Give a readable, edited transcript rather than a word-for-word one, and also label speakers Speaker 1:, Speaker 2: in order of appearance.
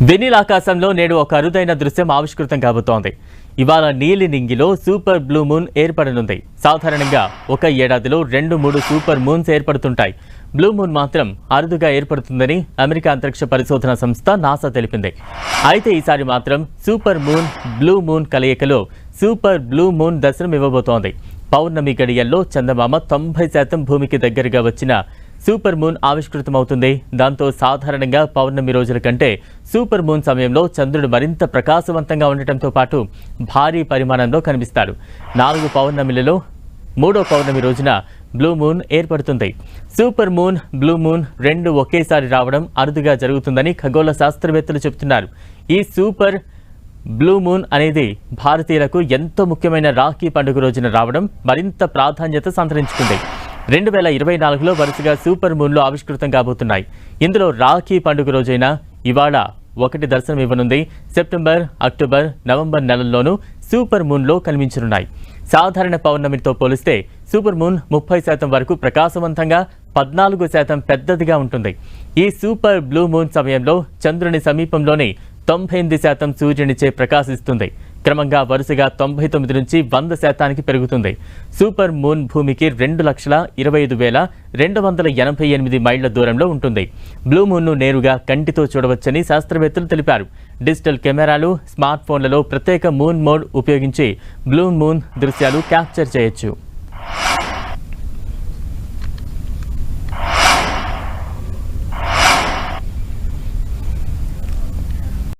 Speaker 1: వెన్నెల ఆకాశంలో నేడు ఒక అరుదైన దృశ్యం ఆవిష్కృతం కాబోతోంది. ఇవాళ నీలి నింగిలో సూపర్ బ్లూ మూన్ ఏర్పడనుంది. సాధారణంగా ఒక ఏడాదిలో 2-3 సూపర్ మూన్స్ ఏర్పడుతుంటాయి. బ్లూ మూన్ మాత్రం అరుదుగా ఏర్పడుతుందని అమెరికా అంతరిక్ష పరిశోధన సంస్థ నాసా తెలిపింది. అయితే ఈసారి మాత్రం సూపర్ మూన్ బ్లూ మూన్ కలయికలో సూపర్ బ్లూ మూన్ దర్శనం ఇవ్వబోతోంది. పౌర్ణమి గడియల్లో చందమామ 90% భూమికి దగ్గరగా వచ్చిన సూపర్ మూన్ ఆవిష్కృతమవుతుంది. దాంతో సాధారణంగా పౌర్ణమి రోజుల కంటే సూపర్ మూన్ సమయంలో చంద్రుడు మరింత ప్రకాశవంతంగా ఉండటంతో పాటు భారీ పరిమాణంలో కనిపిస్తాడు. 4 పౌర్ణమిలలో 3వ పౌర్ణమి రోజున బ్లూ మూన్ ఏర్పడుతుంది. సూపర్ మూన్, బ్లూ మూన్ రెండు ఒకేసారి రావడం అరుదుగా జరుగుతుందని ఖగోళ శాస్త్రవేత్తలు చెబుతున్నారు. ఈ సూపర్ బ్లూ మూన్ అనేది భారతీయులకు ఎంతో ముఖ్యమైన రాఖీ పండుగ రోజున రావడం మరింత ప్రాధాన్యత సంతరించుకుంది. 2024లో వరుసగా సూపర్ మూన్లు ఆవిష్కృతం కాబోతున్నాయి. ఇందులో రాఖీ పండుగ రోజైన ఇవాళ ఒకటి దర్శనం ఇవ్వనుంది. సెప్టెంబర్, అక్టోబర్, నవంబర్ నెలల్లోనూ సూపర్ మూన్లో కనిపించనున్నాయి. సాధారణ పౌర్ణమితో పోలిస్తే సూపర్ మూన్ 30% వరకు ప్రకాశవంతంగా, 14% పెద్దదిగా ఉంటుంది. ఈ సూపర్ బ్లూ మూన్ సమయంలో చంద్రుని సమీపంలోనే 98% సూర్యునిచే ప్రకాశిస్తుంది. క్రమంగా వరుసగా 99 నుంచి 100% పెరుగుతుంది. సూపర్ మూన్ భూమికి 2,25,288 మైళ్ల దూరంలో ఉంటుంది. బ్లూ మూన్ను నేరుగా కంటితో చూడవచ్చని శాస్త్రవేత్తలు తెలిపారు. డిజిటల్ కెమెరాలు, స్మార్ట్ ఫోన్లలో ప్రత్యేక మూన్ మోడ్ ఉపయోగించి బ్లూ మూన్ దృశ్యాలు క్యాప్చర్ చేయొచ్చు.